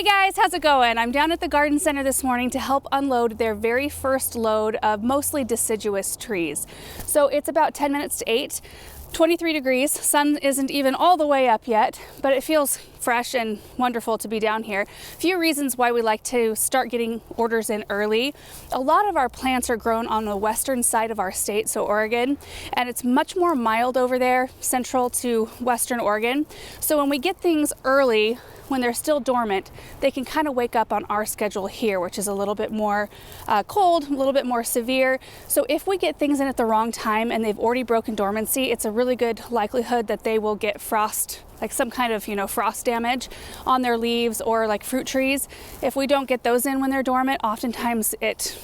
guys, how's it going? I'm down at the garden center this morning to help unload their very first load of mostly deciduous trees. So it's about 10 minutes to 8, 23 degrees. Sun isn't even all the way up yet, but it feels fresh and wonderful to be down here. A few reasons why we like to start getting orders in early. A lot of our plants are grown on the western side of our state, so Oregon, and it's much more mild over there, central to western Oregon. So when we get things early, when they're still dormant, they can kind of wake up on our schedule here, which is a little bit more cold, a little bit more severe. So if we get things in at the wrong time and they've already broken dormancy, it's a really good likelihood that they will get frost, like some kind of, frost damage on their leaves or like fruit trees. If we don't get those in when they're dormant, oftentimes it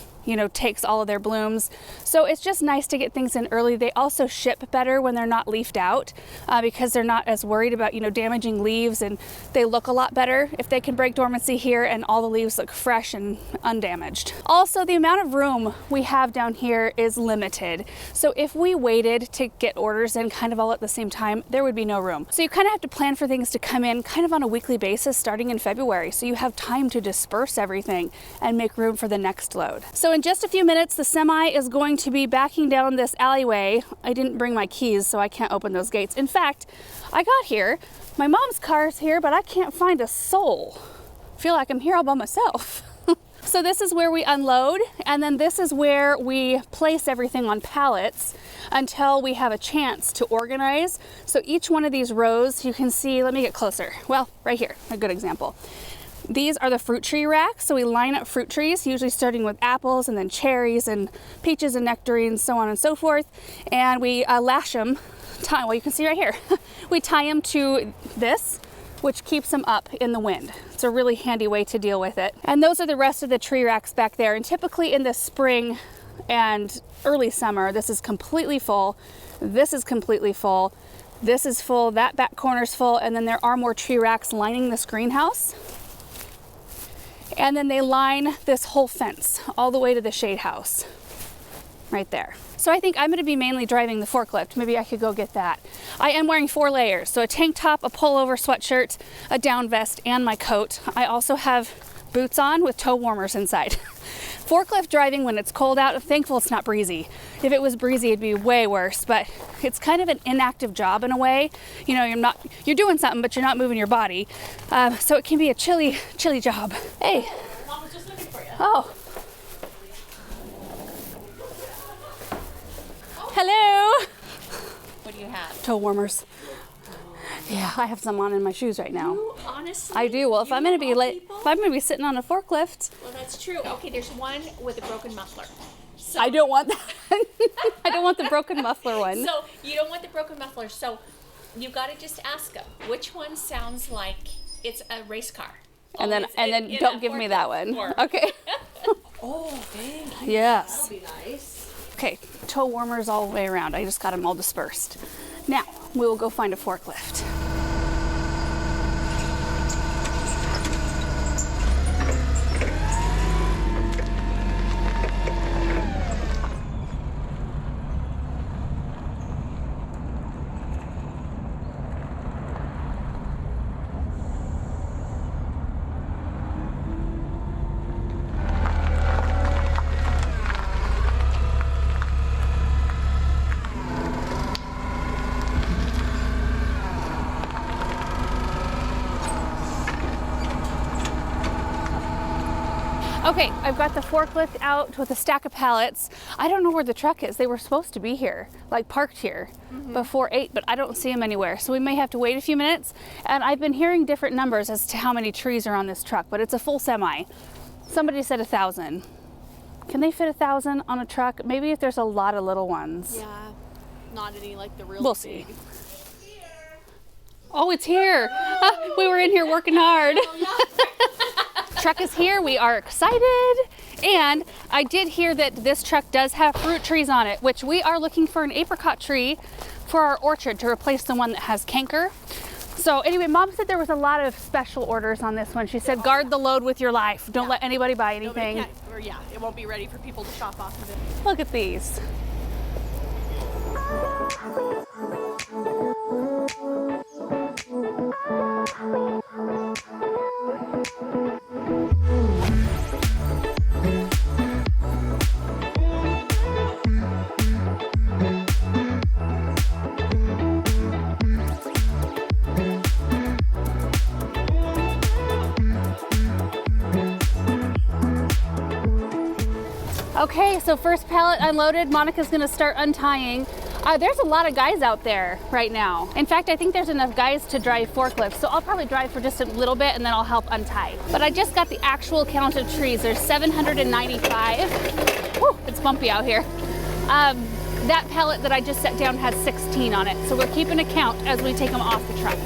takes all of their blooms. So it's just nice to get things in early. They also ship better when they're not leafed out because they're not as worried about, damaging leaves, and they look a lot better if they can break dormancy here and all the leaves look fresh and undamaged. Also, the amount of room we have down here is limited. So if we waited to get orders in kind of all at the same time, there would be no room. So you kind of have to plan for things to come in kind of on a weekly basis starting in February. So you have time to disperse everything and make room for the next load. So in just a few minutes, the semi is going to be backing down this alleyway. I didn't bring my keys, so I can't open those gates. In fact, I got here, my mom's car's here, but I can't find a soul. I feel like I'm here all by myself. So this is where we unload, and then this is where we place everything on pallets until we have a chance to organize. So each one of these rows, you can see, let me get closer. Well, right here, a good example. These are the fruit tree racks, so we line up fruit trees, usually starting with apples and then cherries and peaches and nectarines, so on and so forth, and we lash them, well, you can see right here, we tie them to this, which keeps them up in the wind. It's a really handy way to deal with it. And those are the rest of the tree racks back there, and typically in the spring and early summer, this is completely full, this is completely full, this is full, that back corner's full, and then there are more tree racks lining this greenhouse. And then they line this whole fence all the way to the shade house right there. So I think I'm going to be mainly driving the forklift. Maybe I could go get that. I am wearing 4 layers. So a tank top, a pullover sweatshirt, a down vest, and my coat. I also have boots on with toe warmers inside. Forklift driving when it's cold out, I'm thankful it's not breezy. If it was breezy, it'd be way worse, but it's kind of an inactive job in a way. You're doing something, but you're not moving your body. So it can be a chilly job. Hey. Mom was just looking for you. Oh. Hello. What do you have? Toe warmers. Yeah, I have some on in my shoes right now. You, honestly? I do. Well, if I'm going to be sitting on a forklift. Well, that's true. Okay, there's one with a broken muffler. So, I don't want that. I don't want the broken muffler one. So you don't want the broken muffler. So you got to just ask them which one sounds like it's a race car. And then don't give me that one. Okay. Oh, thank you. Yes. That'll be nice. Okay, toe warmers all the way around. I just got them all dispersed. Now, we will go find a forklift. Okay, I've got the forklift out with a stack of pallets. I don't know where the truck is. They were supposed to be here, like parked here before 8, but I don't see them anywhere. So we may have to wait a few minutes. And I've been hearing different numbers as to how many trees are on this truck, but it's a full semi. Somebody said 1,000. Can they fit 1,000 on a truck? Maybe if there's a lot of little ones. Yeah, not any like the real We'll big. see. Oh, it's here. We were in here working hard. Truck is here. We are excited. And I did hear that this truck does have fruit trees on it, which we are looking for an apricot tree for our orchard to replace the one that has canker. So anyway, Mom said there was a lot of special orders on this one. She said, guard the load with your life. Don't let anybody buy anything. It won't be ready for people to shop off of it. Look at these. Okay, so first pallet unloaded. Monica's gonna start untying. There's a lot of guys out there right now. In fact, I think there's enough guys to drive forklifts, so I'll probably drive for just a little bit and then I'll help untie. But I just got the actual count of trees. There's 795. Whew, it's bumpy out here. That pallet that I just set down has 16 on it, so we're keeping a count as we take them off the truck.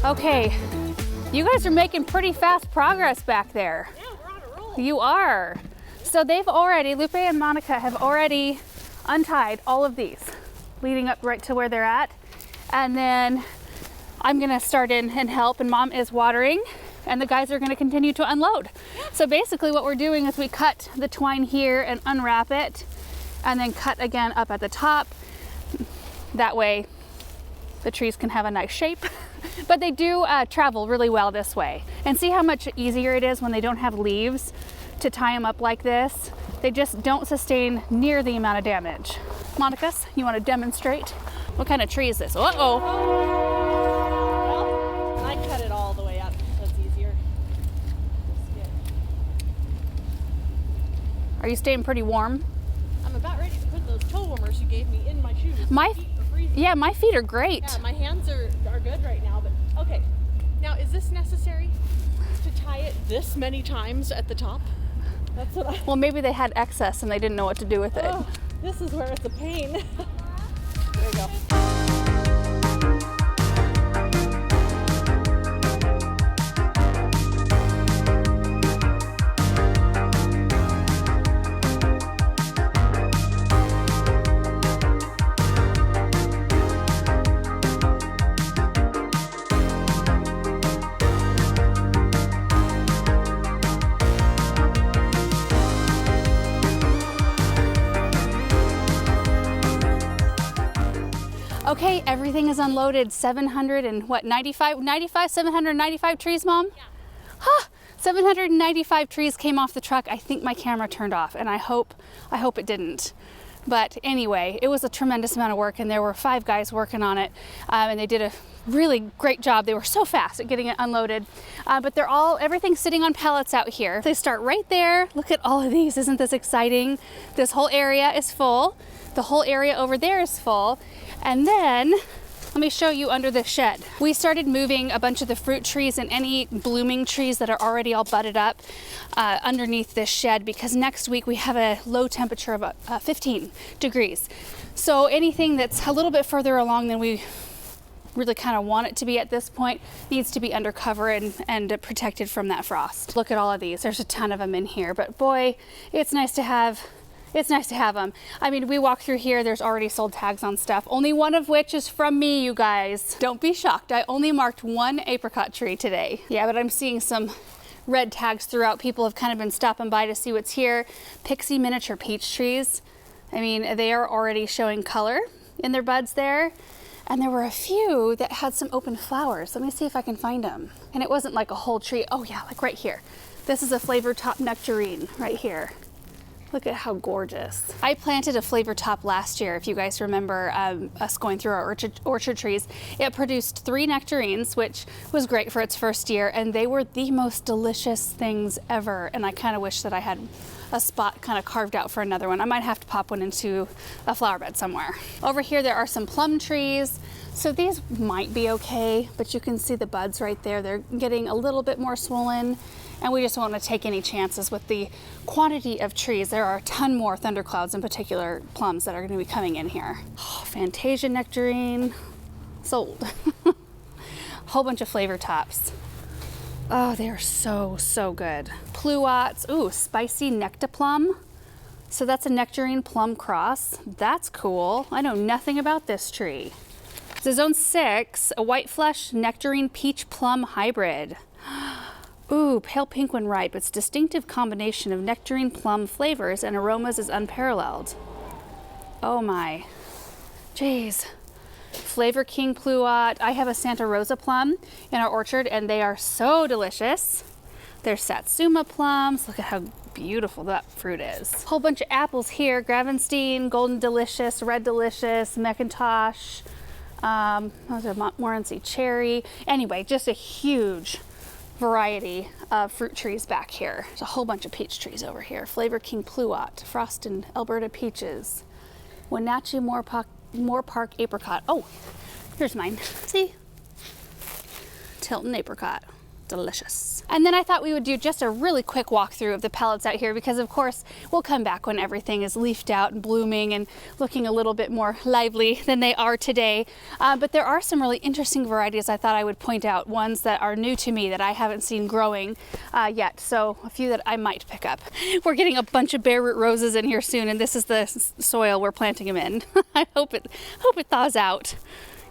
Okay, you guys are making pretty fast progress back there. Yeah, we're on a roll. You are. So they've already, Lupe and Monica have already untied all of these, leading up right to where they're at. And then I'm gonna start in and help, and Mom is watering, and the guys are gonna continue to unload. So basically what we're doing is we cut the twine here and unwrap it, and then cut again up at the top. That way the trees can have a nice shape. But they do travel really well this way. And see how much easier it is when they don't have leaves to tie them up like this. They just don't sustain near the amount of damage. Monica, you want to demonstrate? What kind of tree is this? Uh-oh. Well, I cut it all the way up, so it's easier. Are you staying pretty warm? I'm about ready to put those toe warmers you gave me in my shoes. My feet are freezing. Yeah, my feet are great. Yeah, my hands are good right now, but okay. Now, is this necessary to tie it this many times at the top? That's what I... Well, maybe they had excess and they didn't know what to do with it. Oh, this is where it's a pain. There we go. Okay, everything is unloaded. 795 trees, Mom? Yeah. Huh, 795 trees came off the truck. I think my camera turned off, and I hope it didn't. But anyway, it was a tremendous amount of work, and there were 5 guys working on it, and they did a really great job. They were so fast at getting it unloaded, but everything's sitting on pallets out here. They start right there. Look at all of these. Isn't this exciting? This whole area is full. The whole area over there is full. And then, let me show you under the shed. We started moving a bunch of the fruit trees and any blooming trees that are already all budded up underneath this shed, because next week we have a low temperature of 15 degrees. So anything that's a little bit further along than we really kind of want it to be at this point needs to be under cover and protected from that frost. Look at all of these. There's a ton of them in here, but boy, it's nice to have them. I mean, we walk through here, there's already sold tags on stuff, only one of which is from me, you guys. Don't be shocked. I only marked 1 apricot tree today. Yeah, but I'm seeing some red tags throughout. People have kind of been stopping by to see what's here. Pixie miniature peach trees. I mean, they are already showing color in their buds there. And there were a few that had some open flowers. Let me see if I can find them. And it wasn't like a whole tree. Oh yeah, like right here. This is a flavor top nectarine right here. Look at how gorgeous. I planted a flavor top last year, if you guys remember us going through our orchard trees. It produced 3 nectarines, which was great for its first year, and they were the most delicious things ever. And I kind of wish that I had a spot kind of carved out for another one. I might have to pop one into a flower bed somewhere. Over here there are some plum trees. So these might be okay, but you can see the buds right there. They're getting a little bit more swollen, and we just don't want to take any chances with the quantity of trees. There are a ton more thunderclouds, in particular plums, that are going to be coming in here. Oh, Fantasia nectarine, sold. Whole bunch of flavor tops. Oh, they are so, so good. Pluots, ooh, spicy nectaplum. So that's a nectarine plum cross. That's cool. I know nothing about this tree. This is zone 6, a white flesh nectarine peach plum hybrid. Ooh, pale pink when ripe. Its distinctive combination of nectarine plum flavors and aromas is unparalleled. Oh my. Jeez. Flavor King Pluot. I have a Santa Rosa plum in our orchard, and they are so delicious. There's Satsuma plums. Look at how beautiful that fruit is. Whole bunch of apples here. Gravenstein, Golden Delicious, Red Delicious, McIntosh, Montmorency Cherry. Anyway, just a huge variety of fruit trees back here. There's a whole bunch of peach trees over here. Flavor King Pluot, Frost and Alberta Peaches, Wenatchee Moore Park Apricot. Oh, here's mine. See? Tilton Apricot. Delicious. And then I thought we would do just a really quick walkthrough of the pallets out here, because of course we'll come back when everything is leafed out and blooming and looking a little bit more lively than they are today. But there are some really interesting varieties I thought I would point out, ones that are new to me that I haven't seen growing yet. So a few that I might pick up. We're getting a bunch of bare root roses in here soon, and this is the soil we're planting them in. I hope it thaws out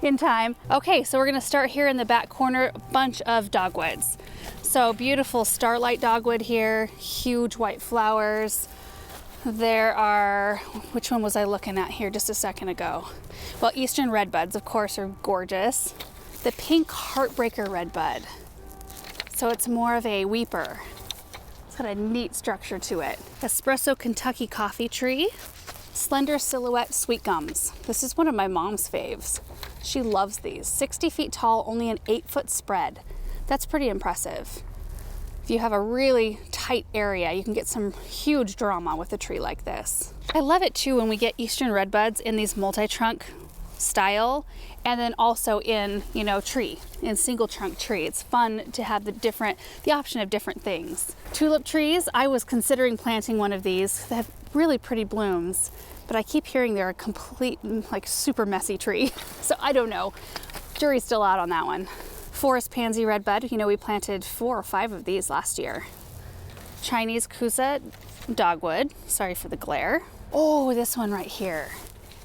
in time. Okay, so we're gonna start here in the back corner, a bunch of dogwoods. So beautiful starlight dogwood here, huge white flowers. There are, which one was I looking at here just a second ago? Well, eastern redbuds, of course, are gorgeous. The pink heartbreaker redbud. So it's more of a weeper. It's got a neat structure to it. Espresso Kentucky coffee tree. Slender silhouette sweet gums. This is one of my mom's faves. She loves these. 60 feet tall, only an 8-foot spread. That's pretty impressive. If you have a really tight area, you can get some huge drama with a tree like this. I love it too when we get eastern redbuds in these multi-trunk style, and then also in, tree, in single trunk tree. It's fun to have the option of different things. Tulip trees, I was considering planting one of these. They have really pretty blooms, but I keep hearing they're a complete, super messy tree. So I don't know. Jury's still out on that one. Forest pansy redbud. We planted 4 or 5 of these last year. Chinese kusa dogwood. Sorry for the glare. Oh, this one right here.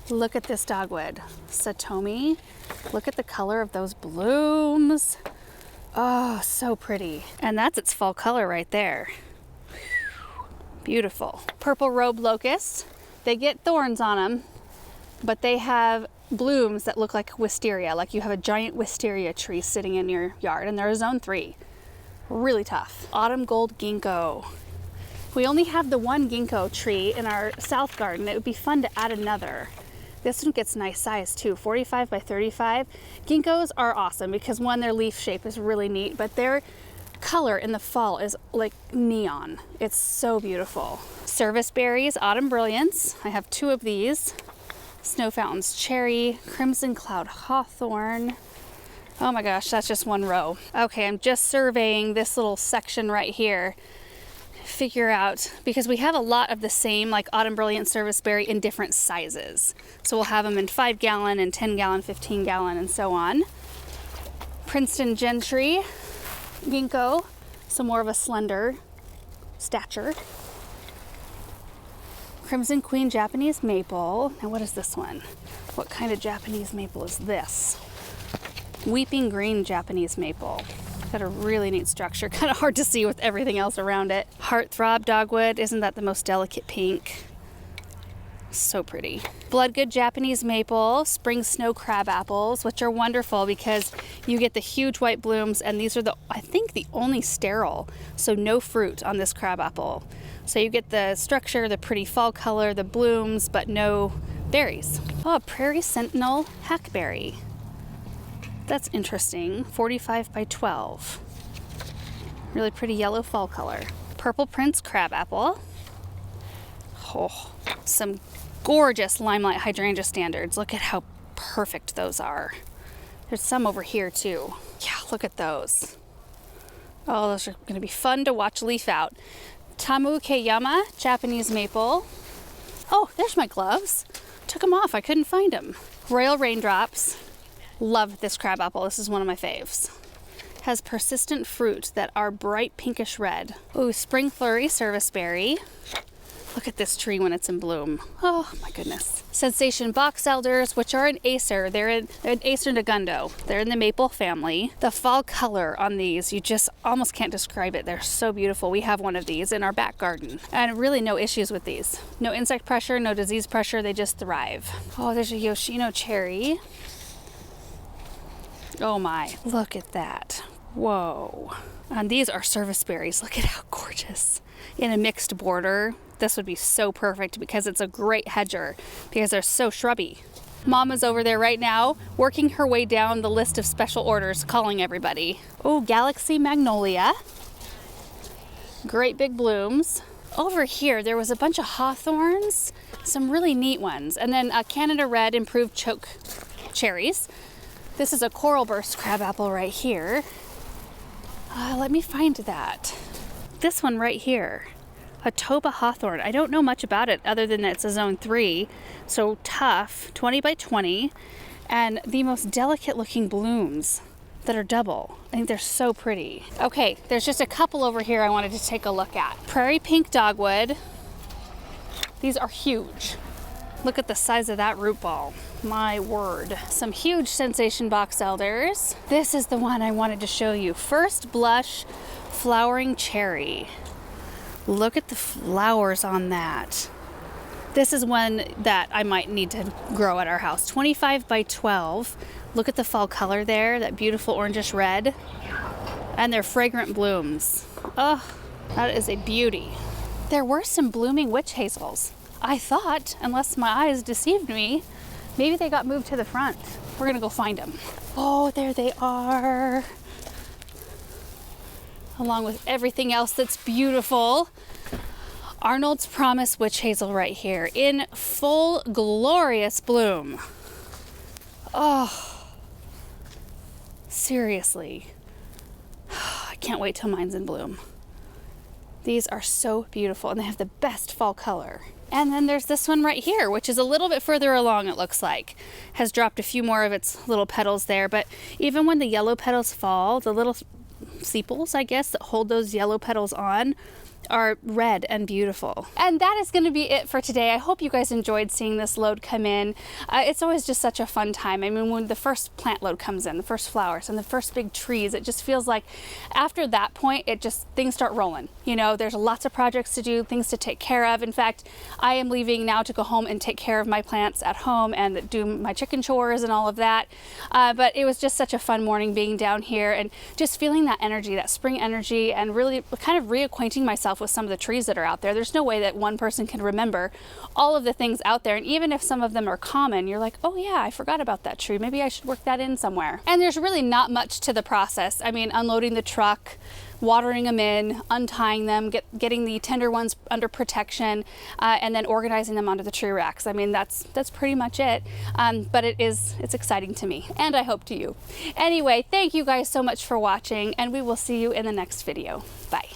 Look at this dogwood. Satomi. Look at the color of those blooms. Oh, so pretty. And that's its fall color right there. Beautiful. Purple robe locust. They get thorns on them, but they have blooms that look like wisteria, like you have a giant wisteria tree sitting in your yard, and they're a zone 3. Really tough. Autumn gold ginkgo. We only have the one ginkgo tree in our south garden. It would be fun to add another. This one gets nice size too, 45 by 35. Ginkgos are awesome because one, their leaf shape is really neat, but their color in the fall is like neon. It's so beautiful. Service berries, autumn brilliance. I have 2 of these. Snow fountains cherry, crimson cloud hawthorn. Oh my gosh, that's just one row. Okay, I'm just surveying this little section right here. Figure out, because we have a lot of the same like autumn brilliant service berry in different sizes. So we'll have them in 5 gallon and 10 gallon, 15 gallon, and so on. Princeton gentry, ginkgo, some more of a slender stature. Crimson Queen Japanese maple. Now what is this one? What kind of Japanese maple is this? Weeping green Japanese maple. Got a really neat structure. Kind of hard to see with everything else around it. Heartthrob dogwood. Isn't that the most delicate pink? So pretty. Bloodgood Japanese maple, spring snow crab apples, which are wonderful because you get the huge white blooms, and these are I think the only sterile, so no fruit on this crab apple. So you get the structure, the pretty fall color, the blooms, but no berries. Oh, Prairie Sentinel hackberry. That's interesting. 45 by 12. Really pretty yellow fall color. Purple Prince crab apple. Oh, some gorgeous limelight hydrangea standards. Look at how perfect those are. There's some over here too. Yeah, look at those. Oh, those are going to be fun to watch leaf out. Tamu Keyama Japanese maple. Oh, there's my gloves. Took them off. I couldn't find them. Royal Raindrops. Love this crab apple. This is one of my faves. Has persistent fruit that are bright pinkish red. Ooh, Spring Flurry serviceberry. Look at this tree when it's in bloom. Oh my goodness. Sensation box elders, which are an Acer. They're an Acer Negundo. They're in the maple family. The fall color on these, you just almost can't describe it. They're so beautiful. We have one of these in our back garden. And really no issues with these. No insect pressure, no disease pressure. They just thrive. Oh, there's a Yoshino cherry. Oh my, look at that. Whoa. And these are service berries. Look at how gorgeous. In a mixed border. This would be so perfect because it's a great hedger because they're so shrubby. Mama's over there right now working her way down the list of special orders, calling everybody. Oh, Galaxy Magnolia. Great big blooms. Over here, there was a bunch of hawthorns, some really neat ones, and then Canada Red improved choke cherries. This is a coral burst crabapple right here. Let me find that. This one right here. A Toba hawthorn. I don't know much about it other than that it's a zone 3, so tough, 20 by 20, and the most delicate looking blooms that are double. I think they're so pretty. Okay, there's just a couple over here I wanted to take a look at. Prairie Pink Dogwood. These are huge. Look at the size of that root ball. My word. Some huge Sensation box elders. This is the one I wanted to show you. First Blush Flowering Cherry. Look at the flowers on that. This is one that I might need to grow at our house. 25 by 12. Look at the fall color there, that beautiful orangish red. And they're fragrant blooms. Oh, that is a beauty. There were some blooming witch hazels. I thought, unless my eyes deceived me, maybe they got moved to the front. We're gonna go find them. Oh, there they are. Along with everything else that's beautiful. Arnold's Promise Witch Hazel right here in full glorious bloom. Oh, seriously. I can't wait till mine's in bloom. These are so beautiful and they have the best fall color. And then there's this one right here, which is a little bit further along, it looks like. Has dropped a few more of its little petals there, but even when the yellow petals fall, the little sepals, I guess, that hold those yellow petals on are red and beautiful. And that is going to be it for today. I hope you guys enjoyed seeing this load come in. It's always just such a fun time. I mean, when the first plant load comes in, the first flowers and the first big trees, it just feels like after that point, things start rolling. You know, there's lots of projects to do, things to take care of. In fact, I am leaving now to go home and take care of my plants at home and do my chicken chores and all of that. But it was just such a fun morning being down here and just feeling that energy, that spring energy, and really kind of reacquainting myself with some of the trees that are out there. There's no way that one person can remember all of the things out there, and even if some of them are common, you're like, oh yeah, I forgot about that tree, maybe I should work that in somewhere. And there's really not much to the process. I mean, unloading the truck, watering them in, untying them, getting the tender ones under protection, and then organizing them onto the tree racks. I mean, that's pretty much it. But it's exciting to me, and I hope to you. Anyway, thank you guys so much for watching, and we will see you in the next video. Bye.